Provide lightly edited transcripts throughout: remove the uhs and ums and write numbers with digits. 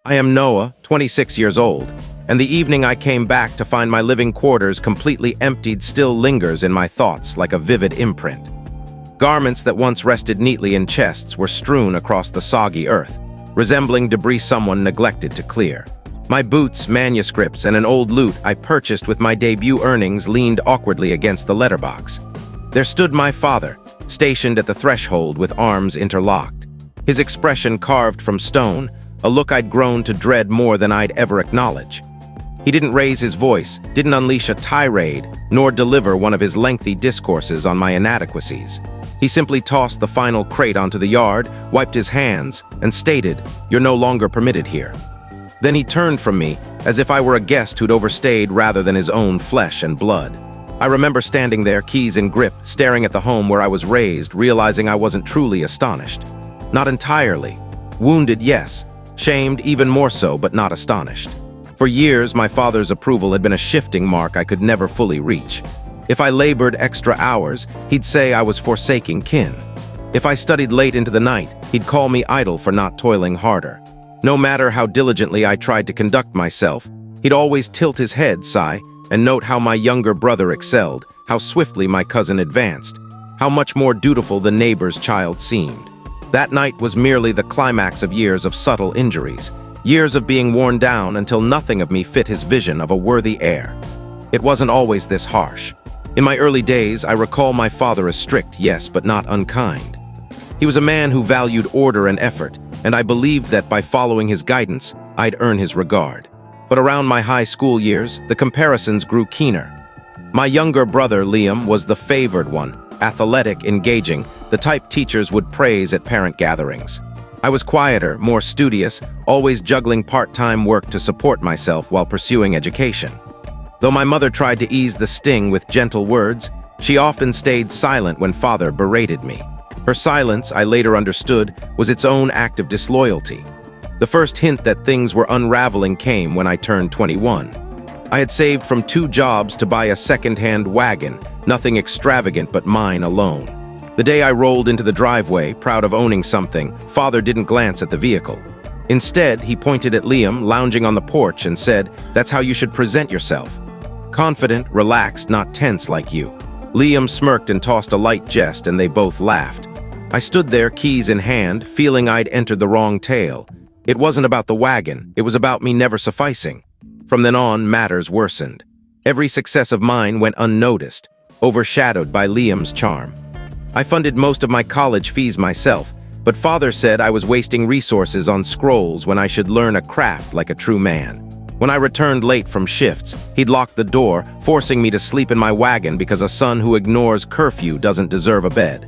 I am Noah, 26 years old, and the evening I came back to find my living quarters completely emptied still lingers in my thoughts like a vivid imprint. Garments that once rested neatly in chests were strewn across the soggy earth, resembling debris someone neglected to clear. My boots, manuscripts, and an old lute I purchased with my debut earnings leaned awkwardly against the letterbox. There stood my father, stationed at the threshold with arms interlocked. His expression carved from stone, a look I'd grown to dread more than I'd ever acknowledge. He didn't raise his voice, didn't unleash a tirade, nor deliver one of his lengthy discourses on my inadequacies. He simply tossed the final crate onto the yard, wiped his hands, and stated, "You're no longer permitted here." Then he turned from me, as if I were a guest who'd overstayed rather than his own flesh and blood. I remember standing there, keys in grip, staring at the home where I was raised, realizing I wasn't truly astonished. Not entirely. Wounded, yes. Shamed, even more so, but not astonished. For years, my father's approval had been a shifting mark I could never fully reach. If I labored extra hours, he'd say I was forsaking kin. If I studied late into the night, he'd call me idle for not toiling harder. No matter how diligently I tried to conduct myself, he'd always tilt his head, sigh, and note how my younger brother excelled, how swiftly my cousin advanced, how much more dutiful the neighbor's child seemed. That night was merely the climax of years of subtle injuries, years of being worn down until nothing of me fit his vision of a worthy heir. It wasn't always this harsh. In my early days, I recall my father as strict, yes, but not unkind. He was a man who valued order and effort, and I believed that by following his guidance, I'd earn his regard. But around my high school years, the comparisons grew keener. My younger brother, Liam, was the favored one, athletic, engaging, the type teachers would praise at parent gatherings. I was quieter, more studious, always juggling part-time work to support myself while pursuing education. Though my mother tried to ease the sting with gentle words, she often stayed silent when father berated me. Her silence, I later understood, was its own act of disloyalty. The first hint that things were unraveling came when I turned 21. I had saved from 2 jobs to buy a second-hand wagon, nothing extravagant but mine alone. The day I rolled into the driveway, proud of owning something, father didn't glance at the vehicle. Instead, he pointed at Liam, lounging on the porch, and said, "That's how you should present yourself. Confident, relaxed, not tense like you." Liam smirked and tossed a light jest, and they both laughed. I stood there, keys in hand, feeling I'd entered the wrong tale. It wasn't about the wagon, it was about me never sufficing. From then on, matters worsened. Every success of mine went unnoticed, overshadowed by Liam's charm. I funded most of my college fees myself, but father said I was wasting resources on scrolls when I should learn a craft like a true man. When I returned late from shifts, he'd lock the door, forcing me to sleep in my wagon because a son who ignores curfew doesn't deserve a bed.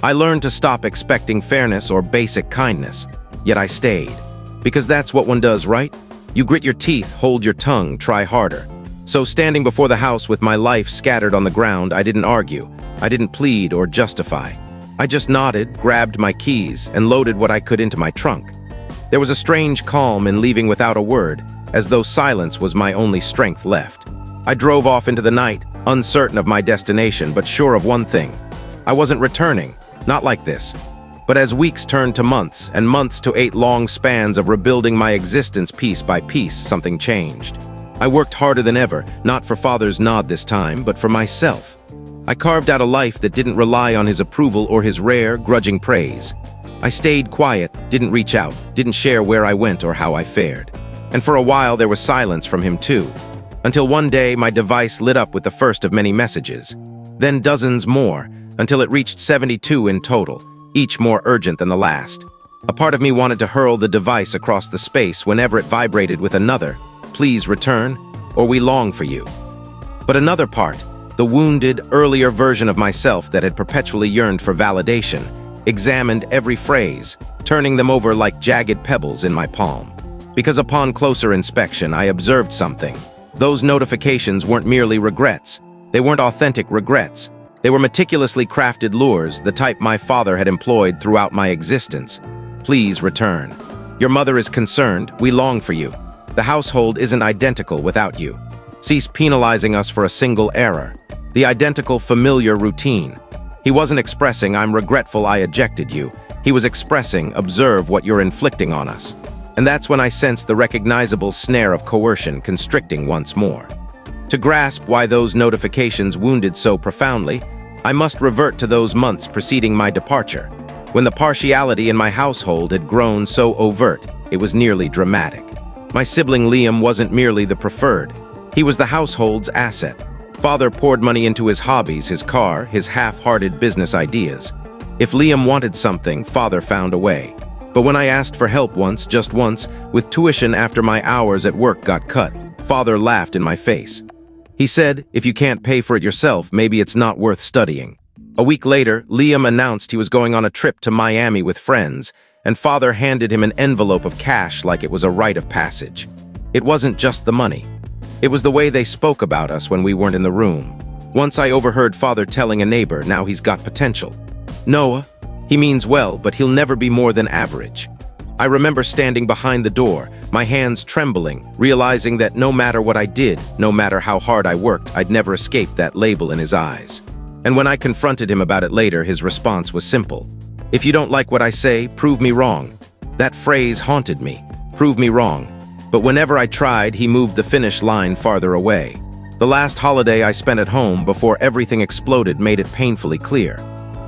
I learned to stop expecting fairness or basic kindness, yet I stayed. Because that's what one does, right? You grit your teeth, hold your tongue, try harder. So standing before the house with my life scattered on the ground, I didn't argue. I didn't plead or justify. I just nodded, grabbed my keys, and loaded what I could into my trunk. There was a strange calm in leaving without a word, as though silence was my only strength left. I drove off into the night, uncertain of my destination, but sure of one thing. I wasn't returning, not like this. But as weeks turned to months, and months to 8 long spans of rebuilding my existence piece by piece, something changed. I worked harder than ever, not for father's nod this time, but for myself. I carved out a life that didn't rely on his approval or his rare, grudging praise. I stayed quiet, didn't reach out, didn't share where I went or how I fared. And for a while there was silence from him too. Until one day my device lit up with the first of many messages. Then dozens more, until it reached 72 in total, each more urgent than the last. A part of me wanted to hurl the device across the space whenever it vibrated with another, "Please return," or "We long for you." But another part, the wounded, earlier version of myself that had perpetually yearned for validation, examined every phrase, turning them over like jagged pebbles in my palm. Because upon closer inspection, I observed something. Those notifications weren't merely regrets. They weren't authentic regrets. They were meticulously crafted lures, the type my father had employed throughout my existence. "Please return. Your mother is concerned. We long for you. The household isn't identical without you. Cease penalizing us for a single error." The identical, familiar routine. He wasn't expressing, "I'm regretful I ejected you." He was expressing, "Observe what you're inflicting on us." And that's when I sensed the recognizable snare of coercion constricting once more. To grasp why those notifications wounded so profoundly, I must revert to those months preceding my departure, when the partiality in my household had grown so overt it was nearly dramatic. My sibling Liam wasn't merely the preferred. He was the household's asset. Father poured money into his hobbies, his car, his half-hearted business ideas. If Liam wanted something, Father found a way. But when I asked for help once, just once, with tuition after my hours at work got cut, Father laughed in my face. He said, if you can't pay for it yourself, maybe it's not worth studying. A week later, Liam announced he was going on a trip to Miami with friends, and Father handed him an envelope of cash like it was a rite of passage. It wasn't just the money. It was the way they spoke about us when we weren't in the room. Once I overheard Father telling a neighbor, now he's got potential. Noah, he means well, but he'll never be more than average. I remember standing behind the door, my hands trembling, realizing that no matter what I did, no matter how hard I worked, I'd never escape that label in his eyes. And when I confronted him about it later, his response was simple. If you don't like what I say, prove me wrong. That phrase haunted me. Prove me wrong. But whenever I tried, he moved the finish line farther away. The last holiday I spent at home before everything exploded made it painfully clear.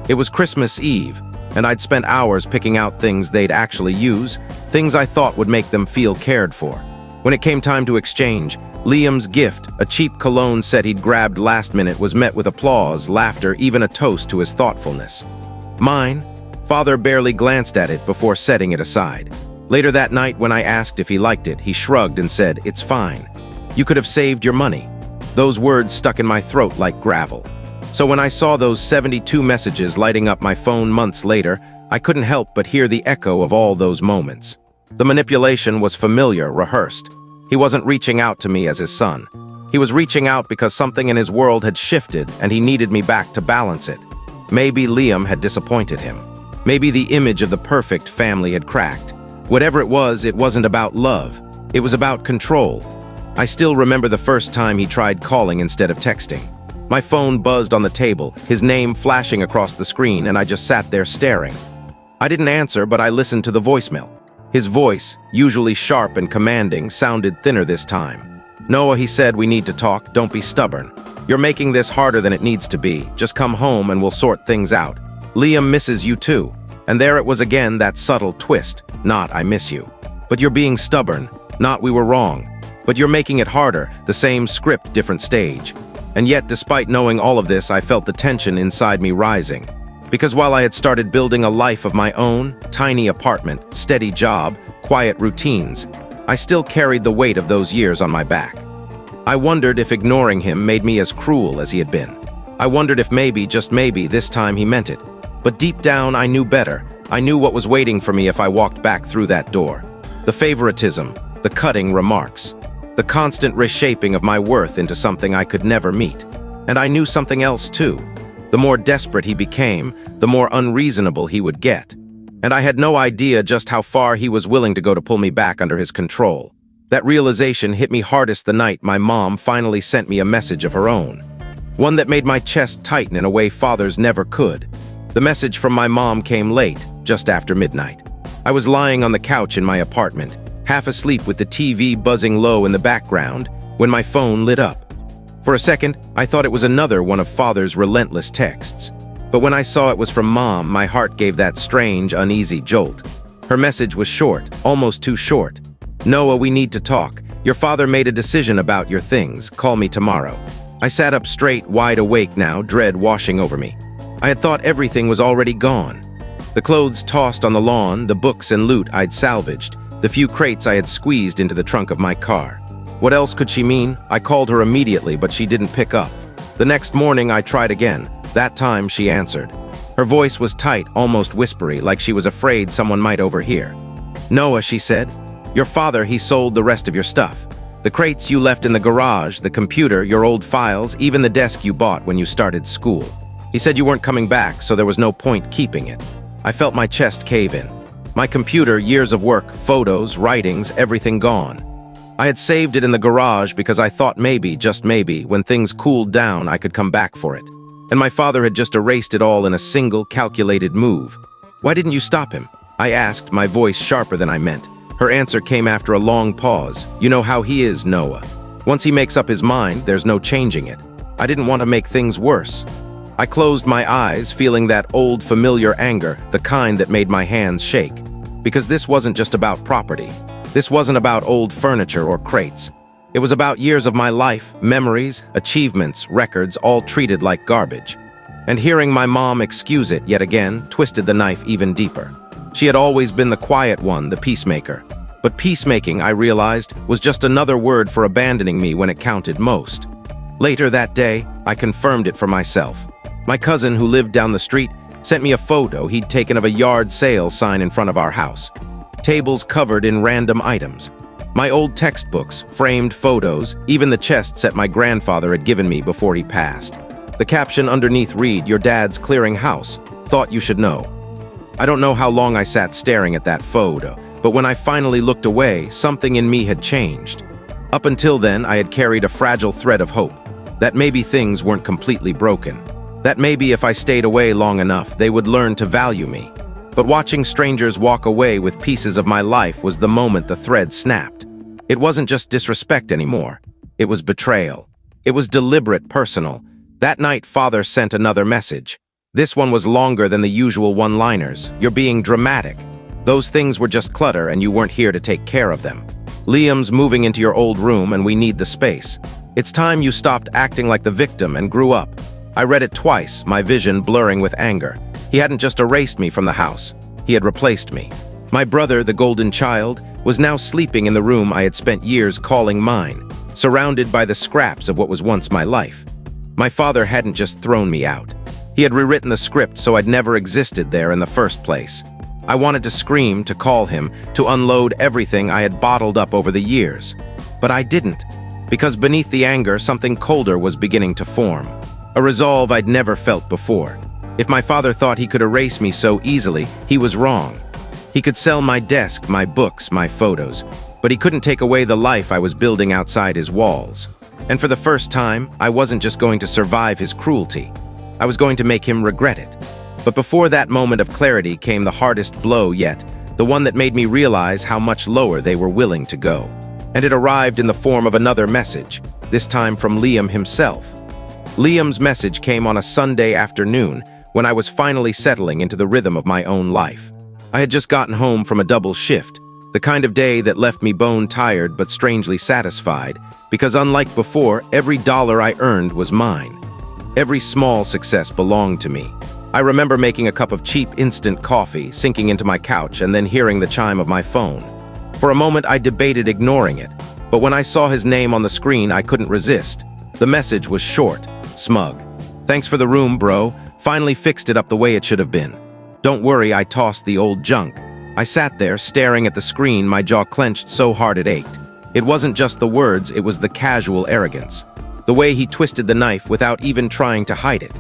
It was Christmas Eve, and I'd spent hours picking out things they'd actually use, things I thought would make them feel cared for. When it came time to exchange, Liam's gift, a cheap cologne set he'd grabbed last minute, was met with applause, laughter, even a toast to his thoughtfulness. Mine? Father barely glanced at it before setting it aside. Later that night, when I asked if he liked it, he shrugged and said, "It's fine. You could have saved your money." Those words stuck in my throat like gravel. So when I saw those 72 messages lighting up my phone months later, I couldn't help but hear the echo of all those moments. The manipulation was familiar, rehearsed. He wasn't reaching out to me as his son. He was reaching out because something in his world had shifted and he needed me back to balance it. Maybe Liam had disappointed him. Maybe the image of the perfect family had cracked. Whatever it wasn't about love. It was about control. I still remember the first time he tried calling instead of texting. My phone buzzed on the table, his name flashing across the screen, and I just sat there staring. I didn't answer, but I listened to the voicemail. His voice, usually sharp and commanding, sounded thinner this time. "Noah," he said, "we need to talk. Don't be stubborn. You're making this harder than it needs to be. Just come home and we'll sort things out. Liam misses you too." And there it was again, that subtle twist. Not "I miss you." But you're being stubborn. Not "we were wrong." But you're making it harder. The same script, different stage. And yet, despite knowing all of this, I felt the tension inside me rising. Because while I had started building a life of my own, tiny apartment, steady job, quiet routines, I still carried the weight of those years on my back. I wondered if ignoring him made me as cruel as he had been. I wondered if maybe, just maybe, this time he meant it. But deep down, I knew better. I knew what was waiting for me if I walked back through that door. The favoritism, the cutting remarks, the constant reshaping of my worth into something I could never meet. And I knew something else too. The more desperate he became, the more unreasonable he would get. And I had no idea just how far he was willing to go to pull me back under his control. That realization hit me hardest the night my mom finally sent me a message of her own. One that made my chest tighten in a way fathers never could. The message from my mom came late, just after midnight. I was lying on the couch in my apartment, half asleep with the TV buzzing low in the background, when my phone lit up. For a second, I thought it was another one of Father's relentless texts. But when I saw it was from Mom, my heart gave that strange, uneasy jolt. Her message was short, almost too short. "Noah, we need to talk. Your father made a decision about your things. Call me tomorrow." I sat up straight, wide awake now, dread washing over me. I had thought everything was already gone. The clothes tossed on the lawn, the books and loot I'd salvaged, the few crates I had squeezed into the trunk of my car. What else could she mean? I called her immediately, but she didn't pick up. The next morning, I tried again. That time, she answered. Her voice was tight, almost whispery, like she was afraid someone might overhear. "Noah," she said, "your father, he sold the rest of your stuff. The crates you left in the garage, the computer, your old files, even the desk you bought when you started school. He said you weren't coming back, so there was no point keeping it." I felt my chest cave in. My computer, years of work, photos, writings, everything gone. I had saved it in the garage because I thought maybe, just maybe, when things cooled down, I could come back for it. And my father had just erased it all in a single, calculated move. "Why didn't you stop him?" I asked, my voice sharper than I meant. Her answer came after a long pause. You know how he is, Noah. Once he makes up his mind, there's no changing it. I didn't want to make things worse. I closed my eyes, feeling that old familiar anger, the kind that made my hands shake. Because this wasn't just about property. This wasn't about old furniture or crates. It was about years of my life, memories, achievements, records, all treated like garbage. And hearing my mom excuse it yet again twisted the knife even deeper. She had always been the quiet one, the peacemaker. But peacemaking, I realized, was just another word for abandoning me when it counted most. Later that day, I confirmed it for myself. My cousin, who lived down the street, sent me a photo he'd taken of a yard sale sign in front of our house. Tables covered in random items. My old textbooks, framed photos, even the chests that my grandfather had given me before he passed. The caption underneath read, "Your dad's clearing house. Thought you should know." I don't know how long I sat staring at that photo, but when I finally looked away, something in me had changed. Up until then, I had carried a fragile thread of hope, that maybe things weren't completely broken. That maybe if I stayed away long enough, they would learn to value me. But watching strangers walk away with pieces of my life was the moment the thread snapped. It wasn't just disrespect anymore. It was betrayal. It was deliberate, personal. That night, Father sent another message. This one was longer than the usual one-liners. "You're being dramatic. Those things were just clutter and you weren't here to take care of them. Liam's moving into your old room and we need the space. It's time you stopped acting like the victim and grew up." I read it twice, my vision blurring with anger. He hadn't just erased me from the house. He had replaced me. My brother, the golden child, was now sleeping in the room I had spent years calling mine, surrounded by the scraps of what was once my life. My father hadn't just thrown me out. He had rewritten the script so I'd never existed there in the first place. I wanted to scream, to call him, to unload everything I had bottled up over the years. But I didn't, because beneath the anger, something colder was beginning to form. A resolve I'd never felt before. If my father thought he could erase me so easily, he was wrong. He could sell my desk, my books, my photos, but he couldn't take away the life I was building outside his walls. And for the first time, I wasn't just going to survive his cruelty. I was going to make him regret it. But before that moment of clarity came the hardest blow yet, the one that made me realize how much lower they were willing to go. And it arrived in the form of another message, this time from Liam himself. Liam's message came on a Sunday afternoon when I was finally settling into the rhythm of my own life. I had just gotten home from a double shift, the kind of day that left me bone-tired but strangely satisfied, because unlike before, every dollar I earned was mine. Every small success belonged to me. I remember making a cup of cheap instant coffee, sinking into my couch, and then hearing the chime of my phone. For a moment, I debated ignoring it, but when I saw his name on the screen, I couldn't resist. The message was short, smug. "Thanks for the room, bro. Finally fixed it up the way it should have been." Don't worry, I tossed the old junk. I sat there, staring at the screen, my jaw clenched so hard it ached. It wasn't just the words, it was the casual arrogance. The way he twisted the knife without even trying to hide it.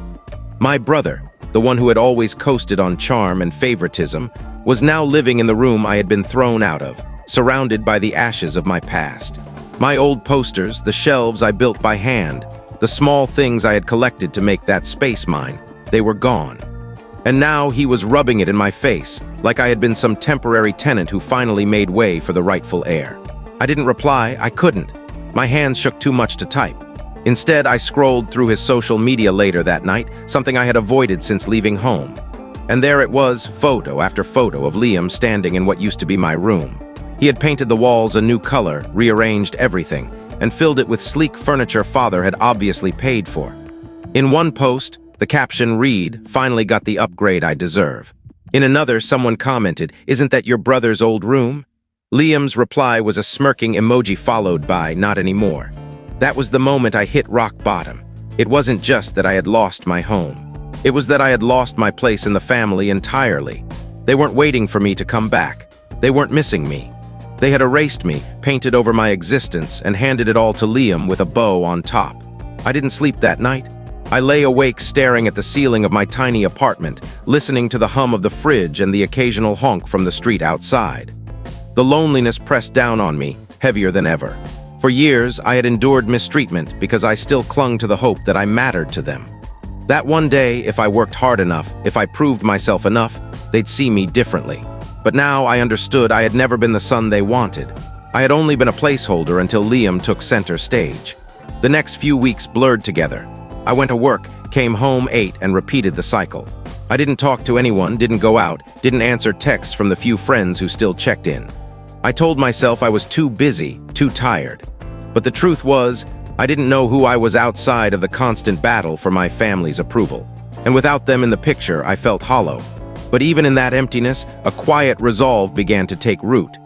My brother, the one who had always coasted on charm and favoritism, was now living in the room I had been thrown out of, surrounded by the ashes of my past. My old posters, the shelves I built by hand, the small things I had collected to make that space mine, they were gone. And now he was rubbing it in my face, like I had been some temporary tenant who finally made way for the rightful heir. I didn't reply, I couldn't. My hands shook too much to type. Instead, I scrolled through his social media later that night, something I had avoided since leaving home. And there it was, photo after photo of Liam standing in what used to be my room. He had painted the walls a new color, rearranged everything, and filled it with sleek furniture Father had obviously paid for. In one post, the caption read, "Finally got the upgrade I deserve." In another, someone commented, "Isn't that your brother's old room?" Liam's reply was a smirking emoji followed by, "Not anymore." That was the moment I hit rock bottom. It wasn't just that I had lost my home. It was that I had lost my place in the family entirely. They weren't waiting for me to come back. They weren't missing me. They had erased me, painted over my existence, and handed it all to Liam with a bow on top. I didn't sleep that night. I lay awake staring at the ceiling of my tiny apartment, listening to the hum of the fridge and the occasional honk from the street outside. The loneliness pressed down on me, heavier than ever. For years, I had endured mistreatment because I still clung to the hope that I mattered to them. That one day, if I worked hard enough, if I proved myself enough, they'd see me differently. But now I understood I had never been the son they wanted. I had only been a placeholder until Liam took center stage. The next few weeks blurred together. I went to work, came home, ate, and repeated the cycle. I didn't talk to anyone, didn't go out, didn't answer texts from the few friends who still checked in. I told myself I was too busy, too tired. But the truth was, I didn't know who I was outside of the constant battle for my family's approval. And without them in the picture, I felt hollow. But even in that emptiness, a quiet resolve began to take root.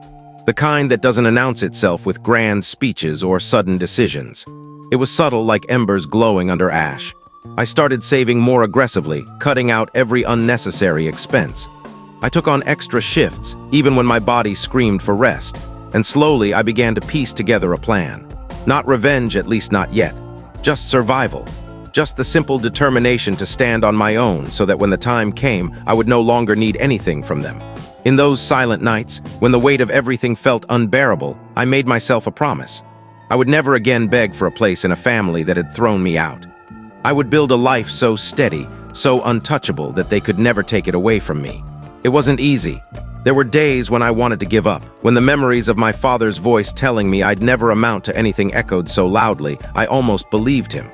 The kind that doesn't announce itself with grand speeches or sudden decisions. It was subtle, like embers glowing under ash. I started saving more aggressively, cutting out every unnecessary expense. I took on extra shifts, even when my body screamed for rest. And slowly, I began to piece together a plan. Not revenge, at least not yet. Just survival. Just the simple determination to stand on my own so that when the time came, I would no longer need anything from them. In those silent nights, when the weight of everything felt unbearable, I made myself a promise. I would never again beg for a place in a family that had thrown me out. I would build a life so steady, so untouchable that they could never take it away from me. It wasn't easy. There were days when I wanted to give up, when the memories of my father's voice telling me I'd never amount to anything echoed so loudly, I almost believed him.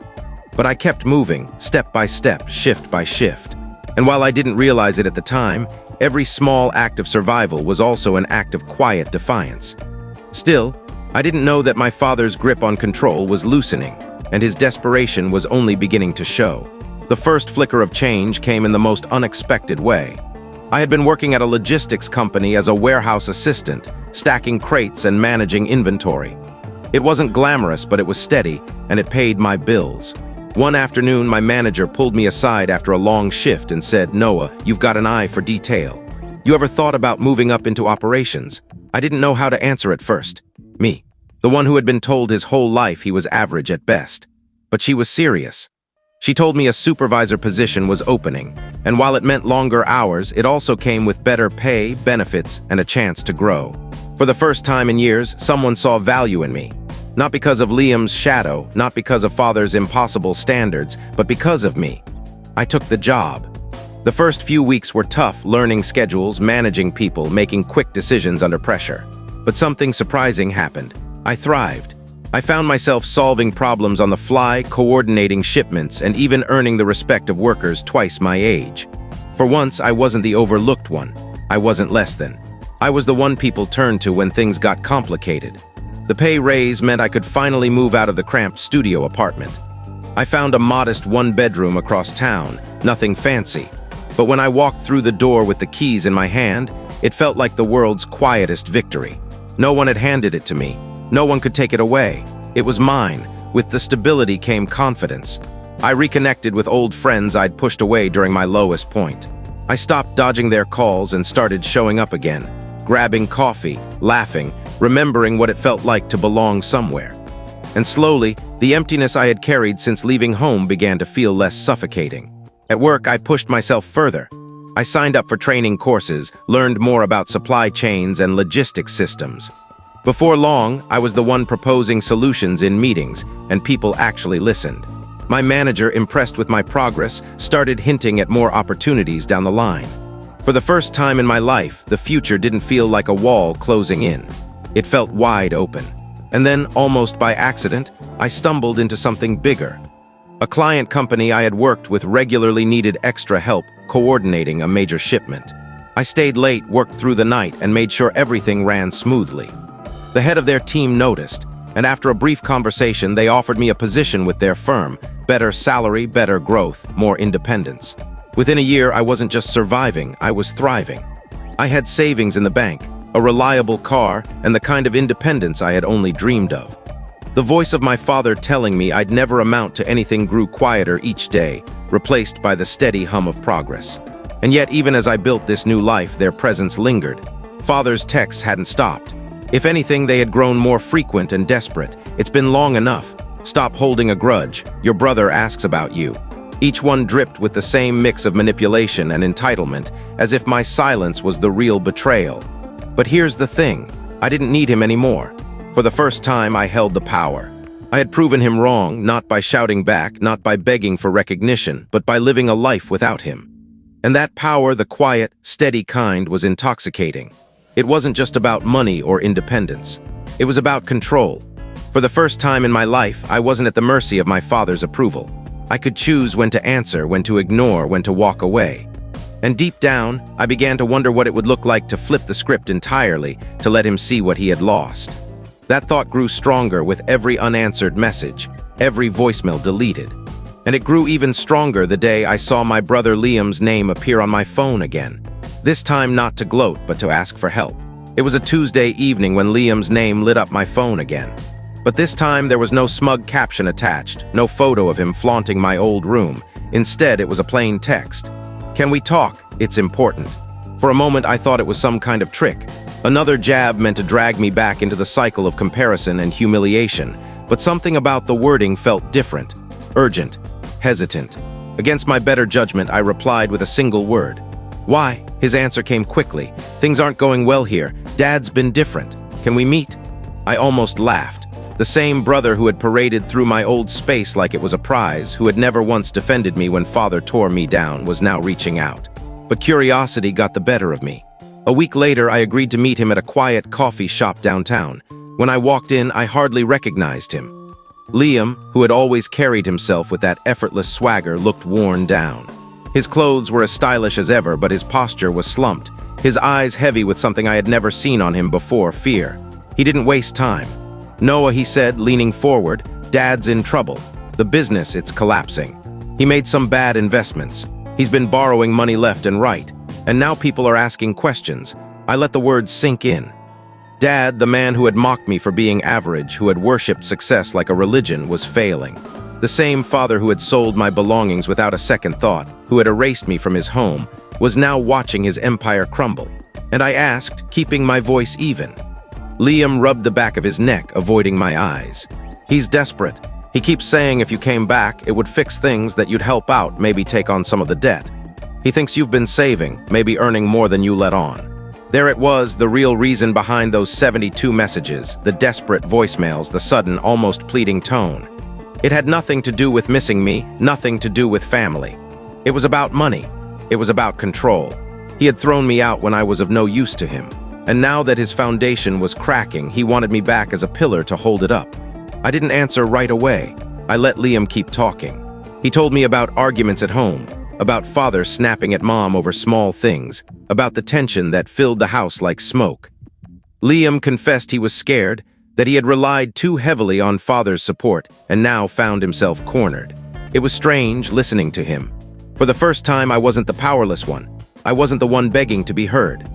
But I kept moving, step by step, shift by shift. And while I didn't realize it at the time, every small act of survival was also an act of quiet defiance. Still, I didn't know that my father's grip on control was loosening, and his desperation was only beginning to show. The first flicker of change came in the most unexpected way. I had been working at a logistics company as a warehouse assistant, stacking crates and managing inventory. It wasn't glamorous, but it was steady, and it paid my bills. One afternoon, my manager pulled me aside after a long shift and said, "Noah, you've got an eye for detail. You ever thought about moving up into operations?" I didn't know how to answer at first. Me, the one who had been told his whole life he was average at best. But she was serious. She told me a supervisor position was opening, and while it meant longer hours, it also came with better pay, benefits, and a chance to grow. For the first time in years, someone saw value in me. Not because of Liam's shadow, not because of father's impossible standards, but because of me. I took the job. The first few weeks were tough, learning schedules, managing people, making quick decisions under pressure. But something surprising happened. I thrived. I found myself solving problems on the fly, coordinating shipments, and even earning the respect of workers twice my age. For once, I wasn't the overlooked one. I wasn't less than. I was the one people turned to when things got complicated. The pay raise meant I could finally move out of the cramped studio apartment. I found a modest one-bedroom across town, nothing fancy. But when I walked through the door with the keys in my hand, it felt like the world's quietest victory. No one had handed it to me. No one could take it away. It was mine. With the stability came confidence. I reconnected with old friends I'd pushed away during my lowest point. I stopped dodging their calls and started showing up again, grabbing coffee, laughing, remembering what it felt like to belong somewhere. And slowly, the emptiness I had carried since leaving home began to feel less suffocating. At work, I pushed myself further. I signed up for training courses, learned more about supply chains and logistics systems. Before long, I was the one proposing solutions in meetings, and people actually listened. My manager, impressed with my progress, started hinting at more opportunities down the line. For the first time in my life, the future didn't feel like a wall closing in. It felt wide open. And then, almost by accident, I stumbled into something bigger. A client company I had worked with regularly needed extra help coordinating a major shipment. I stayed late, worked through the night, and made sure everything ran smoothly. The head of their team noticed, and after a brief conversation, they offered me a position with their firm. Better salary, better growth, more independence. Within a year, I wasn't just surviving, I was thriving. I had savings in the bank, a reliable car, and the kind of independence I had only dreamed of. The voice of my father telling me I'd never amount to anything grew quieter each day, replaced by the steady hum of progress. And yet, even as I built this new life, their presence lingered. Father's texts hadn't stopped. If anything, they had grown more frequent and desperate. "It's been long enough. Stop holding a grudge. Your brother asks about you." Each one dripped with the same mix of manipulation and entitlement, as if my silence was the real betrayal. But here's the thing, I didn't need him anymore. For the first time, I held the power. I had proven him wrong, not by shouting back, not by begging for recognition, but by living a life without him. And that power, the quiet, steady kind, was intoxicating. It wasn't just about money or independence. It was about control. For the first time in my life, I wasn't at the mercy of my father's approval. I could choose when to answer, when to ignore, when to walk away. And deep down, I began to wonder what it would look like to flip the script entirely, to let him see what he had lost. That thought grew stronger with every unanswered message, every voicemail deleted. And it grew even stronger the day I saw my brother Liam's name appear on my phone again. This time not to gloat, but to ask for help. It was a Tuesday evening when Liam's name lit up my phone again. But this time there was no smug caption attached, no photo of him flaunting my old room. Instead, it was a plain text. "Can we talk? It's important." For a moment, I thought it was some kind of trick. Another jab meant to drag me back into the cycle of comparison and humiliation. But something about the wording felt different, urgent, hesitant. Against my better judgment, I replied with a single word. "Why?" His answer came quickly. "Things aren't going well here. Dad's been different. Can we meet?" I almost laughed. The same brother who had paraded through my old space like it was a prize, who had never once defended me when father tore me down, was now reaching out. But curiosity got the better of me. A week later, I agreed to meet him at a quiet coffee shop downtown. When I walked in, I hardly recognized him. Liam, who had always carried himself with that effortless swagger, looked worn down. His clothes were as stylish as ever, but his posture was slumped, his eyes heavy with something I had never seen on him before, fear. He didn't waste time. "Noah," he said, leaning forward, "Dad's in trouble. The business, it's collapsing. He made some bad investments. He's been borrowing money left and right. And now people are asking questions." I let the words sink in. Dad, the man who had mocked me for being average, who had worshipped success like a religion, was failing. The same father who had sold my belongings without a second thought, who had erased me from his home, was now watching his empire crumble. And I asked, keeping my voice even. Liam rubbed the back of his neck, avoiding my eyes. "He's desperate. He keeps saying if you came back, it would fix things, that you'd help out, maybe take on some of the debt. He thinks you've been saving, maybe earning more than you let on." There it was, the real reason behind those 72 messages, the desperate voicemails, the sudden, almost pleading tone. It had nothing to do with missing me, nothing to do with family. It was about money. It was about control. He had thrown me out when I was of no use to him. And now that his foundation was cracking, he wanted me back as a pillar to hold it up. I didn't answer right away. I let Liam keep talking. He told me about arguments at home, about father snapping at mom over small things, about the tension that filled the house like smoke. Liam confessed he was scared, that he had relied too heavily on father's support and now found himself cornered. It was strange listening to him. For the first time, I wasn't the powerless one. I wasn't the one begging to be heard.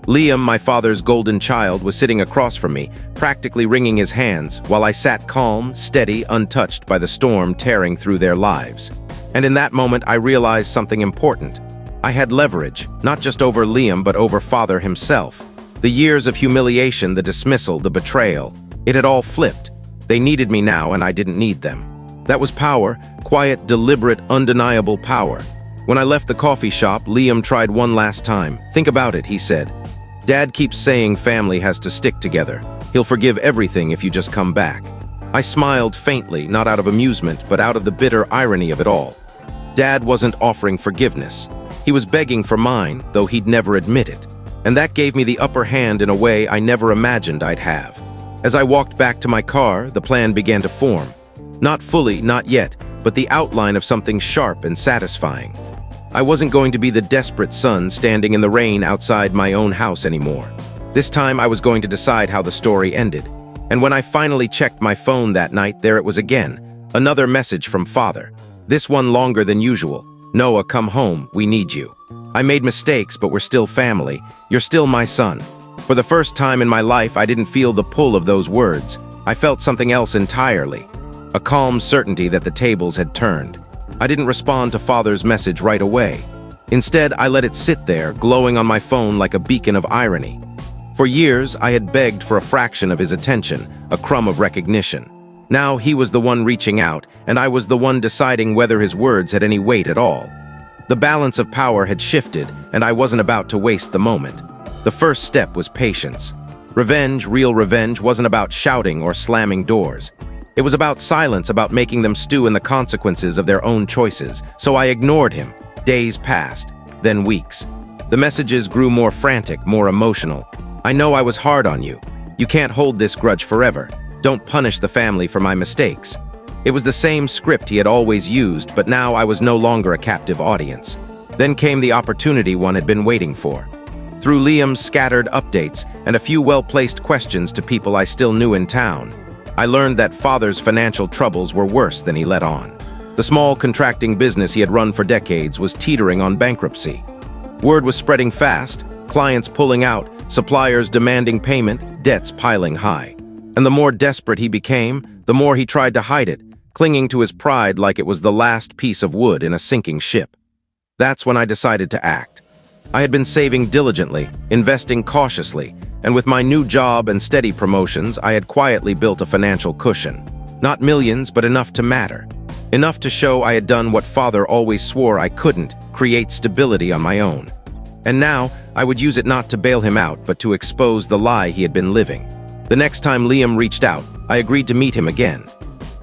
Liam, my father's golden child, was sitting across from me, practically wringing his hands, while I sat calm, steady, untouched by the storm tearing through their lives. And in that moment, I realized something important. I had leverage, not just over Liam, but over father himself. The years of humiliation, the dismissal, the betrayal, it had all flipped. They needed me now, and I didn't need them. That was power, quiet, deliberate, undeniable power. When I left the coffee shop, Liam tried one last time. "Think about it," he said. "Dad keeps saying family has to stick together. He'll forgive everything if you just come back." I smiled faintly, not out of amusement, but out of the bitter irony of it all. Dad wasn't offering forgiveness. He was begging for mine, though he'd never admit it. And that gave me the upper hand in a way I never imagined I'd have. As I walked back to my car, the plan began to form. Not fully, not yet, but the outline of something sharp and satisfying. I wasn't going to be the desperate son standing in the rain outside my own house anymore. This time I was going to decide how the story ended. And when I finally checked my phone that night, there it was again. Another message from father. This one longer than usual. "Noah, come home. We need you. I made mistakes, but we're still family. You're still my son." For the first time in my life, I didn't feel the pull of those words. I felt something else entirely. A calm certainty that the tables had turned. I didn't respond to father's message right away. Instead, I let it sit there, glowing on my phone like a beacon of irony. For years, I had begged for a fraction of his attention, a crumb of recognition. Now he was the one reaching out, and I was the one deciding whether his words had any weight at all. The balance of power had shifted, and I wasn't about to waste the moment. The first step was patience. Revenge, real revenge, wasn't about shouting or slamming doors. It was about silence, about making them stew in the consequences of their own choices. So I ignored him. Days passed. then weeks. The messages grew more frantic, more emotional. I know I was hard on you. You can't hold this grudge forever. Don't punish the family for my mistakes. It was the same script he had always used, but now I was no longer a captive audience. Then came the opportunity one had been waiting for. Through Liam's scattered updates and a few well-placed questions to people I still knew in town, I learned that Father's financial troubles were worse than he let on. The small, contracting business he had run for decades was teetering on bankruptcy. Word was spreading fast, clients pulling out, suppliers demanding payment, debts piling high. And the more desperate he became, the more he tried to hide it, clinging to his pride like it was the last piece of wood in a sinking ship. That's when I decided to act. I had been saving diligently, investing cautiously, and with my new job and steady promotions, I had quietly built a financial cushion. Not millions, but enough to matter. Enough to show I had done what Father always swore I couldn't, create stability on my own. And now, I would use it not to bail him out, but to expose the lie he had been living. The next time Liam reached out, I agreed to meet him again.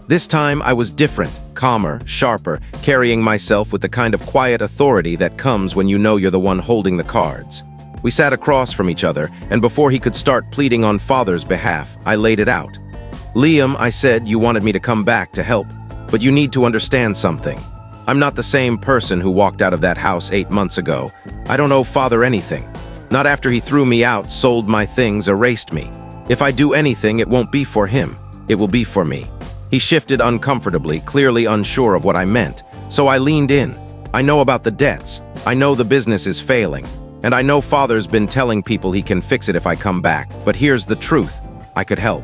This time, I was different, calmer, sharper, carrying myself with the kind of quiet authority that comes when you know you're the one holding the cards. We sat across from each other, and before he could start pleading on Father's behalf, I laid it out. Liam, I said, you wanted me to come back to help, but you need to understand something. I'm not the same person who walked out of that house 8 months ago. I don't owe Father anything. Not after he threw me out, sold my things, erased me. If I do anything, it won't be for him. It will be for me. He shifted uncomfortably, clearly unsure of what I meant. So I leaned in. I know about the debts. I know the business is failing. And I know Father's been telling people he can fix it if I come back. But here's the truth. I could help.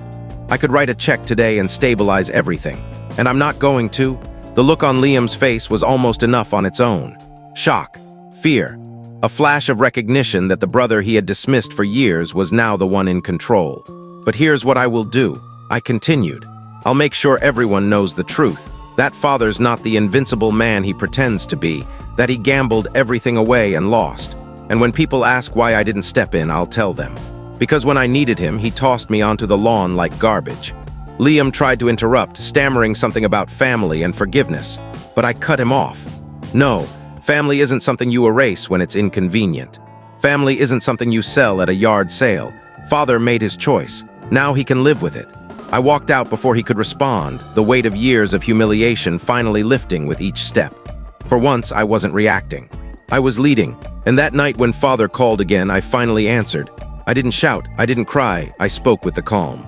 I could write a check today and stabilize everything. And I'm not going to. The look on Liam's face was almost enough on its own. Shock. Fear. A flash of recognition that the brother he had dismissed for years was now the one in control. But here's what I will do. I continued. I'll make sure everyone knows the truth. That Father's not the invincible man he pretends to be, that he gambled everything away and lost. And when people ask why I didn't step in, I'll tell them. Because when I needed him, he tossed me onto the lawn like garbage. Liam tried to interrupt, stammering something about family and forgiveness, but I cut him off. No, family isn't something you erase when it's inconvenient. Family isn't something you sell at a yard sale. Father made his choice. Now he can live with it. I walked out before he could respond, the weight of years of humiliation finally lifting with each step. For once, I wasn't reacting. I was leading, and that night when Father called again, I finally answered. I didn't shout, I didn't cry, I spoke with the calm.